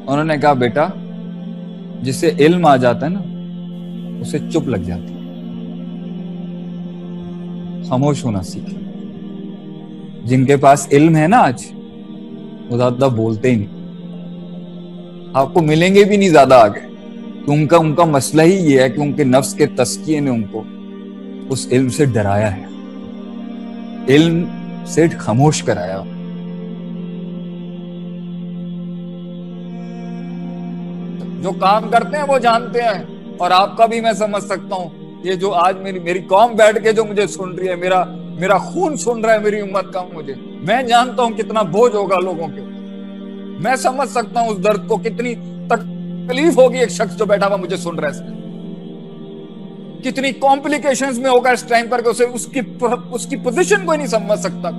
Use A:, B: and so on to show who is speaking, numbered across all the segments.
A: انہوں نے کہا بیٹا جسے علم آ جاتا ہے نا اسے چپ لگ جاتی ہے، خاموش ہونا سیکھے۔ جن کے پاس علم ہے نا آج وہ زیادہ بولتے ہی نہیں، آپ کو ملیں گے بھی نہیں زیادہ آگے، کہ ان کا مسئلہ ہی یہ ہے کہ ان کے نفس کے تزکیے نے ان کو اس علم سے ڈرایا ہے، علم سے خاموش کرایا۔ جو کام کرتے ہیں وہ جانتے ہیں، اور آپ کا بھی میں سمجھ سکتا ہوں۔ یہ جو آج میری قوم بیٹھ کے جو مجھے سن رہی ہے، میرا خون سن رہا ہے میری امت کا، میں جانتا ہوں کتنا بوجھ ہوگا لوگوں کے، میں سمجھ سکتا ہوں اس درد کو، کتنی تکلیف ہوگی ایک شخص جو بیٹھا ہوا مجھے سن رہا ہے، کتنی کمپلیکیشنز میں ہوگا اس ٹائم پر کہ اس کی پوزیشن کو ہی نہیں سمجھ سکتا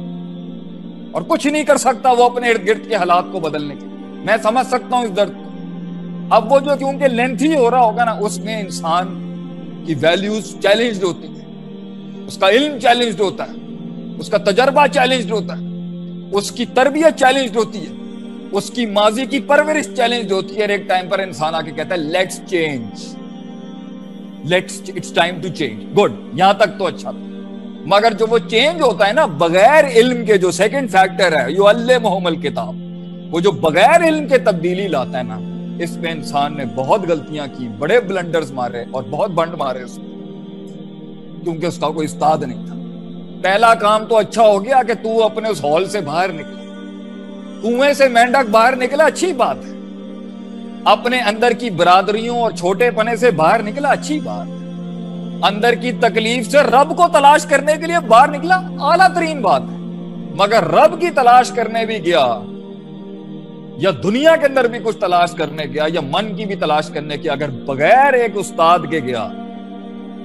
A: اور کچھ نہیں کر سکتا وہ اپنے ارد گرد کے حالات کو بدلنے کے۔ میں سمجھ سکتا ہوں اس درد کو۔ اب وہ جو کیونکہ لینتھی ہو رہا ہوگا نا، اس میں انسان کی ویلیوز چیلنجڈ ہوتی ہے، اس کا علم چیلنجڈ ہوتا ہے، اس کا تجربہ چیلنجڈ ہوتا ہے، اس کی تربیت چیلنجڈ ہوتی ہے، اس کی ماضی کی پرورش چیلنجڈ ہوتی ہے، اور ایک ٹائم پر انسان آ کے کہتا ہے let's change, it's time to change. Good, یہاں تک تو اچھا تھا، مگر جو وہ چینج ہوتا ہے نا بغیر علم کے، جو سیکنڈ فیکٹر ہے یعلمہم الکتاب، وہ جو بغیر علم کے تبدیلی لاتا ہے نا، اس میں انسان نے بہت غلطیاں کی، بڑے بلنڈرز مارے اور بہت بنڈ مارے اس میں، کیونکہ اس کا کوئی استاد نہیں تھا۔ پہلا کام تو اچھا ہو گیا کہ تو اپنے اس ہال سے باہر نکلا، کنویں سے مینڈک باہر نکلا، اچھی بات ہے۔ اپنے اندر کی برادریوں اور چھوٹے پنے سے باہر نکلا، اچھی بات ہے۔ اندر کی تکلیف سے رب کو تلاش کرنے کے لیے باہر نکلا، اعلیٰ ترین بات ہے۔ مگر رب کی تلاش کرنے بھی گیا، یا دنیا کے اندر بھی کچھ تلاش کرنے گیا، یا من کی بھی تلاش کرنے گیا، اگر بغیر ایک استاد کے گیا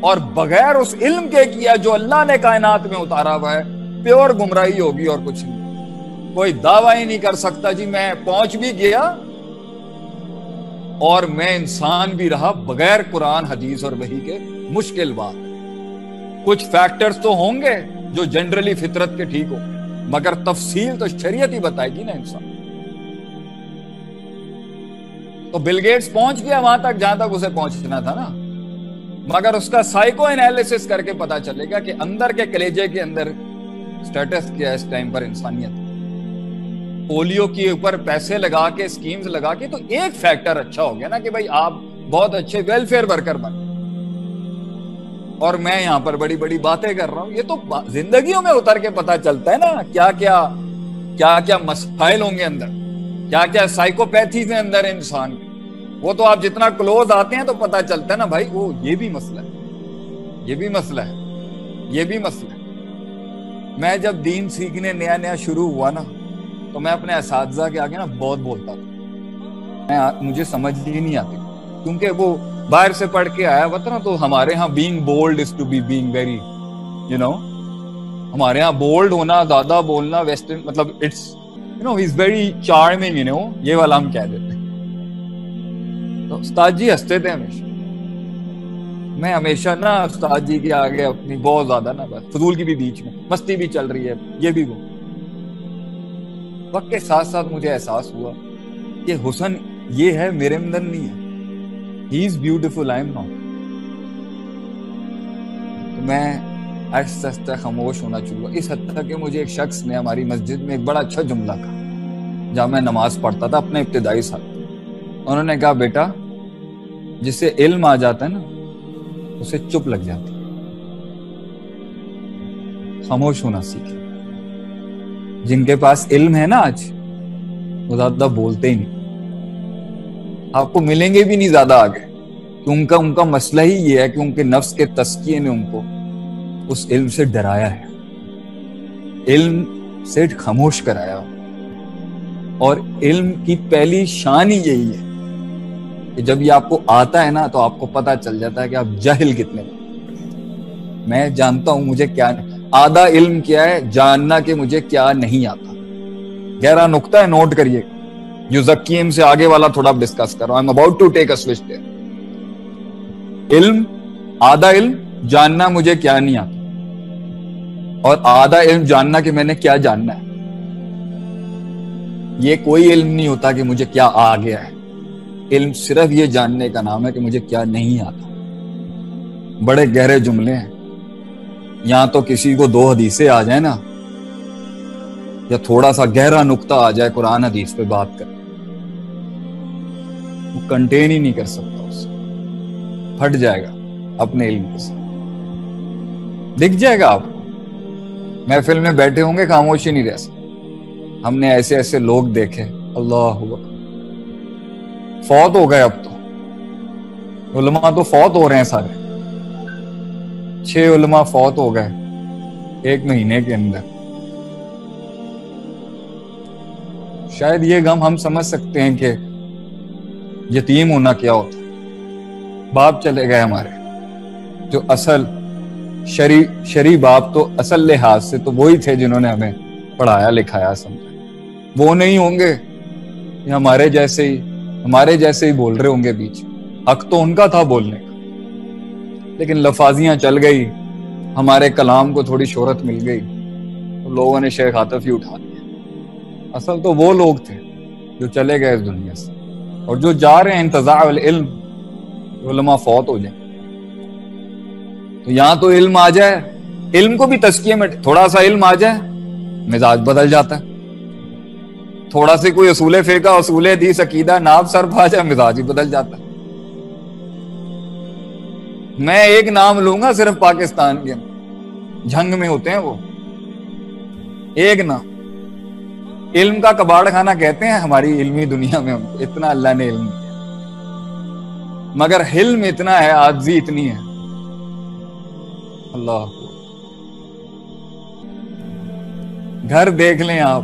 A: اور بغیر اس علم کے کیا جو اللہ نے کائنات میں اتارا ہوا ہے، پیور گمراہی ہوگی اور کچھ نہیں۔ کوئی دعویٰ ہی نہیں کر سکتا جی میں پہنچ بھی گیا اور میں انسان بھی رہا بغیر قرآن حدیث اور وحی کے، مشکل بات۔ کچھ فیکٹرز تو ہوں گے جو جنرلی فطرت کے ٹھیک ہو، مگر تفصیل تو شریعت ہی بتائے گی نا انسان۔ تو بل گیٹس پہنچ گیا وہاں تک جہاں تک اسے پہنچنا تھا نا، مگر اس کا سائیکو انالیسس کر کے پتا چلے گا کہ اندر کے کلیجے کے اندر سٹیٹس کیا ہے اس ٹائم پر انسانیت۔ پولیو کے اوپر پیسے لگا کے، اسکیمز لگا کے، تو ایک فیکٹر اچھا ہو گیا نا کہ بھائی آپ بہت اچھے ویلفیئر ورکر بن، اور میں یہاں پر بڑی بڑی باتیں کر رہا ہوں۔ یہ تو زندگیوں میں اتر کے پتا چلتا ہے نا کیا کیا مسائل ہوں گے اندر، کیا کیا سائیکوپیتھیز ہیں اندر انسان کے۔ وہ تو آپ جتنا کلوز آتے ہیں تو پتا چلتا ہے نا بھائی، وہ یہ بھی مسئلہ ہے، یہ بھی مسئلہ ہے، یہ بھی مسئلہ ہے۔ میں جب دین سیکھنے نیا شروع ہوا نا، تو میں اپنے اساتذہ کے آگے نا بہت بولتا تھا، مجھے سمجھ ہی نہیں آتی، کیونکہ وہ باہر سے پڑھ کے آیا ہوا تھا نا۔ تو ہمارے ہاں being bold is to be being very ہمارے ہاں بولڈ ہونا، زیادہ بولنا ویسٹرن، مطلب اٹس ہی از ویری چارمنگ، یہ والا ہم کہہ دیتے ہیں۔ تو استاد جی ہنستے تھے ہمیشہ، میں ہمیشہ نا استاد جی کے آگے اپنی بہت زیادہ نا بس فضول کی بھی بیچ میں مستی بھی چل رہی ہے، یہ بھی وہ۔ وقت کے ساتھ ساتھ مجھے احساس ہوا کہ حسن یہ ہے میرے اندر نہیں ہے، he is beautiful, I am not. تو میں آہستہ آہستہ خاموش ہونا چاہوں، اس حد تک کہ مجھے ایک شخص نے ہماری مسجد میں ایک بڑا اچھا جملہ کہا جہاں میں نماز پڑھتا تھا اپنے ابتدائی سال۔ انہوں نے کہا بیٹا جسے علم آ جاتا ہے نا اسے چپ لگ جاتی ہے، خاموش ہونا سیکھے۔ جن کے پاس علم ہے نا آج وہ زیادہ بولتے ہی نہیں، آپ کو ملیں گے بھی نہیں زیادہ آگے، کہ ان کا مسئلہ ہی یہ ہے کہ ان کے نفس کے تزکیے نے ان کو اس علم سے ڈرایا ہے، علم سے خاموش کرایا۔ اور علم کی پہلی شان ہی یہی ہے کہ جب یہ آپ کو آتا ہے نا تو آپ کو پتا چل جاتا ہے کہ آپ جاہل کتنے۔ میں جانتا ہوں مجھے کیا، آدھا علم کیا ہے، جاننا کہ مجھے کیا نہیں آتا۔ گہرا نقطہ ہے، نوٹ کریے، یزکیم سے آگے والا تھوڑا ڈسکس کر رہا ہوں۔ I'm about to take a switch there۔ علم، آدھا علم جاننا مجھے کیا نہیں آتا، اور آدھا علم جاننا کہ میں نے کیا جاننا ہے۔ یہ کوئی علم نہیں ہوتا کہ مجھے کیا آ گیا ہے، علم صرف یہ جاننے کا نام ہے کہ مجھے کیا نہیں آتا. بڑے گہرے جملے ہیں. یہاں تو کسی کو 2 حدیثیں آ جائیں نا, یا تھوڑا سا گہرا نقطہ آ جائے قرآن حدیث پہ بات کر, وہ کنٹین ہی نہیں کر سکتا, اس سے پھٹ جائے گا اپنے علم کے ساتھ. دکھ جائے گا آپ کو, محفل میں بیٹھے ہوں گے خاموشی نہیں رہ سکتے. ہم نے ایسے ایسے لوگ دیکھے, اللہ اکبر, فوت ہو گئے. اب تو علماء تو فوت ہو رہے ہیں سارے. 6 علماء فوت ہو گئے 1 مہینے کے اندر. شاید یہ غم ہم سمجھ سکتے ہیں کہ یتیم ہونا کیا ہوتا ہے. باپ چلے گئے ہمارے, جو اصل شرعی باپ تو اصل لحاظ سے تو وہی تھے جنہوں نے ہمیں پڑھایا لکھایا سمجھا. وہ نہیں ہوں گے, یہ ہمارے جیسے ہی بول رہے ہوں گے بیچ. حق تو ان کا تھا بولنے کا, لیکن لفاظیاں چل گئی, ہمارے کلام کو تھوڑی شہرت مل گئی, تو لوگوں نے شیخ عاطف ہی اٹھا دیا. اصل تو وہ لوگ تھے جو چلے گئے اس دنیا سے, اور جو جا رہے ہیں انتزاع العلم, علماء فوت ہو جائیں. تو یہاں تو علم آ جائے, علم کو بھی تزکیے میں تھوڑا سا علم آ جائے, مزاج بدل جاتا ہے. تھوڑا سے کوئی اصول فقہ, اصول حدیث, عقیدہ, ناب سر پا جائے, مزاج ہی بدل جاتا ہے. میں ایک نام لوں گا صرف پاکستان کے, جھنگ میں ہوتے ہیں وہ, ایک نام, علم کا کباڑ خانہ کہتے ہیں ہماری علمی دنیا میں. اتنا اللہ نے علم دیا, مگر حلم اتنا ہے, عاجزی اتنی ہے. اللہ, گھر دیکھ لیں آپ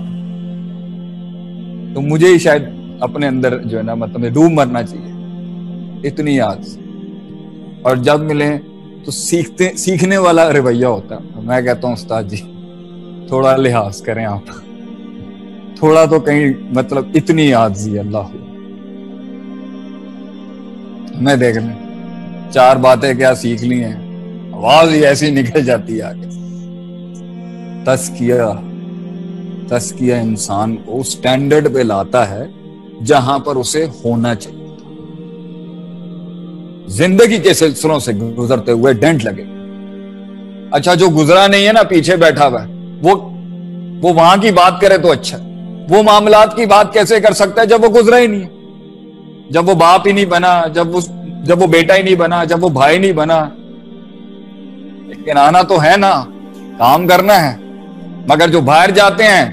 A: تو مجھے ہی شاید اپنے اندر جو ہے نا مطلب ڈوب مرنا چاہیے, اتنی عاجزی. اور جب ملیں تو سیکھنے والا رویہ ہوتا ہے. میں کہتا ہوں استاد جی تھوڑا لحاظ کریں آپ, تھوڑا تو کہیں مطلب اتنی عاجزی. اللہ میں دیکھ لیں 4 باتیں کیا سیکھ لی ہیں, آواز ہی ایسی نکل جاتی ہے آگے. تزکیہ انسان کو سٹینڈرڈ پہ لاتا ہے جہاں پر اسے ہونا چاہیے. زندگی کے سلسلوں سے گزرتے ہوئے ڈینٹ لگے. اچھا جو گزرا نہیں ہے نا, پیچھے بیٹھا ہوا ہے, وہ وہاں کی بات کرے تو اچھا. وہ معاملات کی بات کیسے کر سکتا ہے جب وہ گزرا ہی نہیں, جب وہ باپ ہی نہیں بنا, جب وہ بیٹا ہی نہیں بنا, جب وہ بھائی نہیں بنا. لیکن آنا تو ہے نا, کام کرنا ہے. مگر جو باہر جاتے ہیں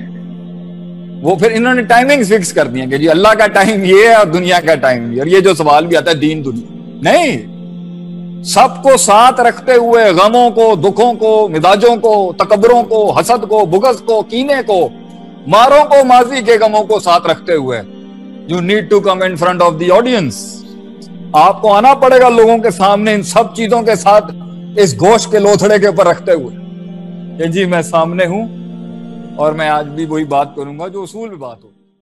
A: وہ پھر انہوں نے ٹائمنگ فکس کر دی ہیں کہ جی اللہ کا ٹائم یہ ہے اور دنیا کا ٹائم یہ. اور یہ جو سوال بھی آتا ہے دین دنیا, نہیں, سب کو ساتھ رکھتے ہوئے, غموں کو, دکھوں کو, مزاجوں کو, تکبروں کو, حسد کو, بغض کو, کینے کو, ماروں کو, ماضی کے غموں کو ساتھ رکھتے ہوئے you need to come in front of the audience. آپ کو آنا پڑے گا لوگوں کے سامنے ان سب چیزوں کے ساتھ, اس گوشت کے لوتھڑے کے اوپر رکھتے ہوئے کہ جی میں سامنے ہوں اور میں آج بھی وہی بات کروں گا جو اصول میں بات ہو.